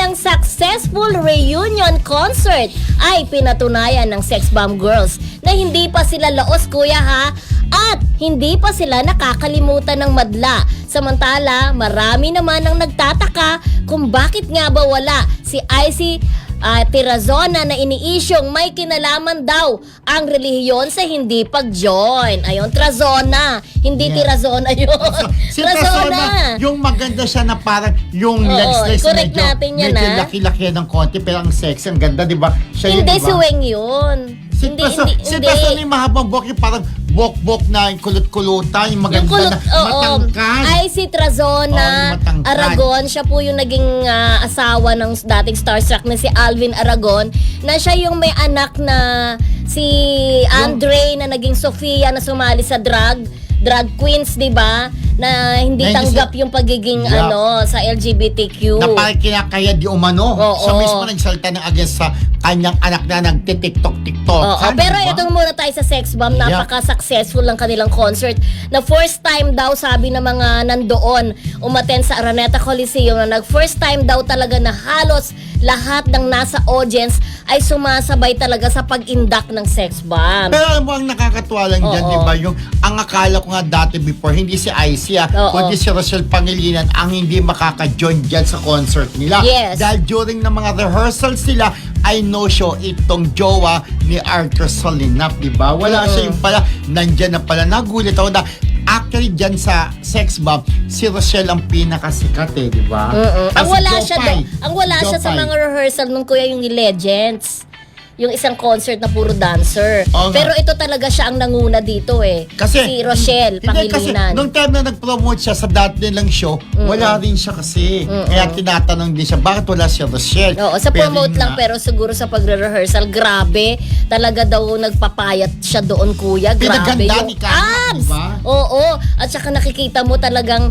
kanilang successful reunion concert ay pinatunayan ng Sex Bomb Girls na hindi pa sila laos, kuya, ha? At hindi pa sila nakakalimutan ng madla. Samantala, marami naman ang nagtataka kung bakit nga ba wala si Icy Tirazona na iniisyong may kinalaman daw ang relihiyon sa hindi pag-join. Ayon, Trazona. Hindi Tirazona yun. Si Trazona, yung maganda siya na parang yung legs medyo laki-laki ng konti pero ang sexy, ang ganda, di ba? Hindi, si Weng yun. Si Trazona yung mahabang buhok, yung parang buhok-buhok na yung kulot-kulutan, yung maganda na matangkad. Ay, si Trazona Aragon, siya po yung naging asawa ng dating starstruck na si Alvin Aragon, na siya yung may anak na si Andre na naging Sofia na sumali sa drag queens, di ba? Na hindi tanggap yung pagiging sa LGBTQ. Na parang kinakaya di umano. So mismo nagsalita ng against sa kanyang anak na nagtitiktok. Pero ito muna tayo sa Sex Bomb. Napaka-successful ng kanilang concert. Na first time daw, sabi ng mga nandoon, umattend sa Araneta Coliseum, na first time daw talaga na halos lahat ng nasa audience ay sumasabay talaga sa pag-induct ng Sex Bomb. Pero alam mo, ang nakakatuwa lang dyan, di ba? Yung, ang akala ko nga dati before, hindi si Icy, kundi si Rochelle Pangilinan ang hindi makaka-join dyan sa concert nila. Yes. Dahil during ng mga rehearsals nila, ay no-show itong jowa ni Arthur Solinap, di ba? Wala siya yung pala, nandyan na pala. Nagulit ako na actually dyan sa Sex Bomb, si Rochelle ang pinakasikat di ba? Ang wala siya sa mga rehearsal nung kuya yung Legends. Yung isang concert na puro dancer. Pero ito talaga siya ang nanguna dito kasi, si Rochelle Pangilinan. Kasi nung time na nag-promote siya sa dati nilang show, wala rin siya kasi. Kaya tinatanong din siya, bakit wala siya Rochelle? Sa promote lang, pero siguro sa pagre-rehearsal, grabe. Talaga daw nagpapayat siya doon, kuya. Grabe yung abs. Diba? At saka nakikita mo talagang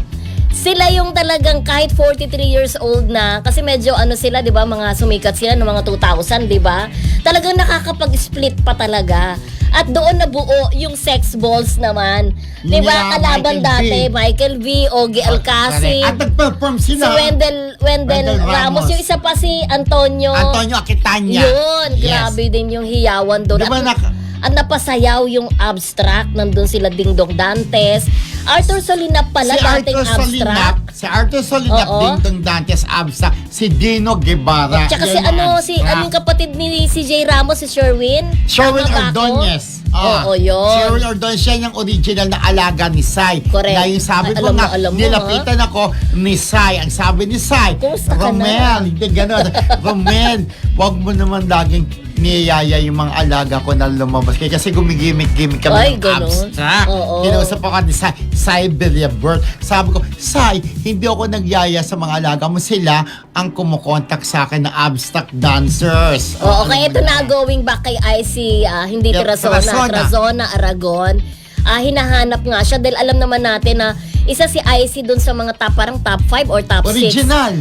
sila yung talagang kahit 43 years old na, kasi medyo sila, 'di ba, mga sumikat sila ng mga 2000, 'di ba? Talagang nakakapag-split pa talaga. At doon nabuo yung Sex Balls naman. 'Di ba? Kalaban dati Michael V, Ogie Alcacid. At nag-perform sila. Si Wendell Ramos, yung isa pa si Antonio Aquitania. Yun, grabe din yung hiyawan doon. Diba at napasayaw yung Abstract, nandun sila Ding Dong Dantes. Arthur Solinap pala, dating Abstract. Si Arthur Solinap, Ding Dong Dantes, Abstract. Si Dino Guevara. Tsaka si yung kapatid ni CJ Ramos, si Sherwin. Sherwin Ordonez. Yun. Sherwin Ordonez, siya yung original na alaga ni Sai. Correct. Na yung sabi ko nga, nilapitan ako ni Sai. Ang sabi ni Sai, Romel, hindi ganun. Romel, wag mo naman laging niyaya yung mga alaga ko na lumabas. Kasi gumigimik-gimik kami ng Abstract. Kinausap ako ni Sai Billabert. Sabi ko, Sai, hindi ako nagyaya sa mga alaga mo. Sila ang kumukontak sa akin na Abstract dancers. Kaya ito na, going back kay Icy, hindi Trazona Aragon. Hinahanap nga siya dahil alam naman natin na isa si Icy dun sa mga parang top 5 or top 6.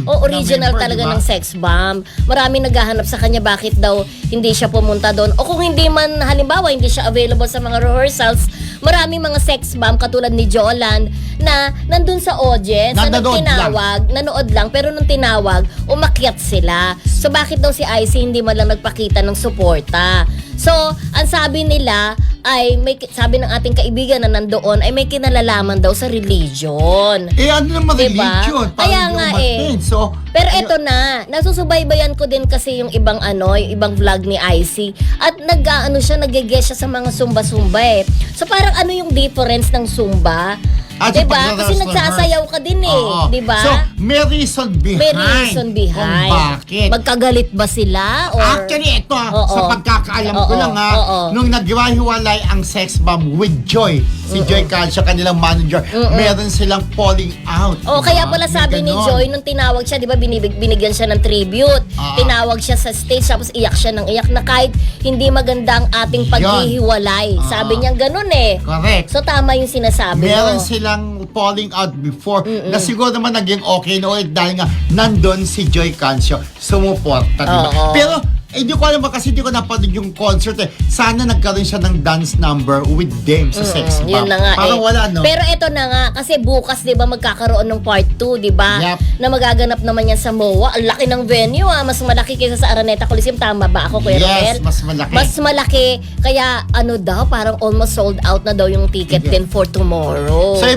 Original talaga ng Sex Bomb. Marami naghahanap sa kanya bakit daw hindi siya pumunta doon. O kung hindi man, halimbawa, hindi siya available sa mga rehearsals, maraming mga Sex Bomb katulad ni Jolan na nandun sa audience, nanood lang, pero nung tinawag, umakyat sila. So bakit daw si Icy hindi man lang nagpakita ng suporta? So, ang sabi nila ay sabi ng ating kaibigan na nandoon ay may kinalalaman daw sa religion. Ano naman religion? Kaya nga pero eto na, nasusubaybayan ko din kasi yung ibang yung ibang vlog ni Icy at nag-guess siya sa mga sumba-sumba So parang ano yung difference ng sumba? Diba? Kasi nagsasayaw ka din diba? So, may reason behind. Kung bakit. Magkagalit ba sila? Or... Actually, ito sa pagkakaalam ko lang nung naghiwalay ang Sex Bomb with Joy, si Joy Calcio, kanilang manager, meron silang falling out. Kaya pala sabi ni Joy, nung tinawag siya, diba, binigyan siya ng tribute. Tinawag siya sa stage, tapos iyak siya ng iyak na kahit hindi maganda ang ating paghihiwalay. Sabi niya ganun Correct. So tama yung sinasabi meron silang falling out before na siguro naman naging okay na ulit dahil nga nandun si Joy Cancio sumuporta, diba? Pero Hindi ko alam kasi hindi ko napanood yung concert eh. Sana nagkaroon siya ng dance number with them sa Sex Bomb. Yun na nga Parang wala, no? Pero eto na nga, kasi bukas, di ba, magkakaroon ng part 2, di ba? Yep. Na magaganap naman yan sa MOA. Ang laki ng venue, Mas malaki kaysa sa Araneta Coliseum. Tama ba ako, Kuya Romel? Yes, mas malaki. Mas malaki. Kaya, daw, parang almost sold out na daw yung ticket din for tomorrow. So,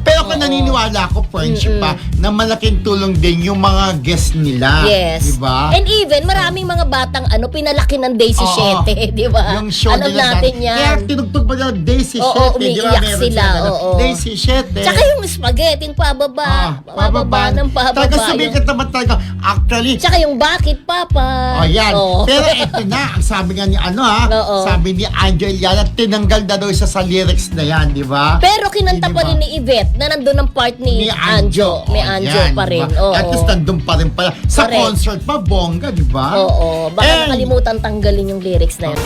pero kung naniniwala ako, friendship pa, na malaking tulong din yung mga guests nila. Yes. Diba? And even, maraming mga batang pinalaki ng Daisy Oo. 7, di ba? Yung show Alam nila natin dati. yan. Kaya tinugtog pa nila Daisy Oo, 7. umiiyak sila, oo. Daisy 7. Tsaka yung spaghetti, pababa. Pababa ng pababa. Talaga sumikat naman talaga. Actually, Tsaka yung bakit, Papa? yan. Oo. Pero eto na, ang sabi nga ni Oo. sabi ni Angel Iliana, tinanggal na daw isa sa lyrics na yan, di ba? Pero kinanta pa rin ni Yvette na nandun ang part ni Anjo. May Anjo yan, pa rin. diba? Oo. At least nandun pa rin pala. Sa Correct. concert pa, bongga, di ba? Oo. Baka And- nakalimutan tanggalin yung lyrics na yun.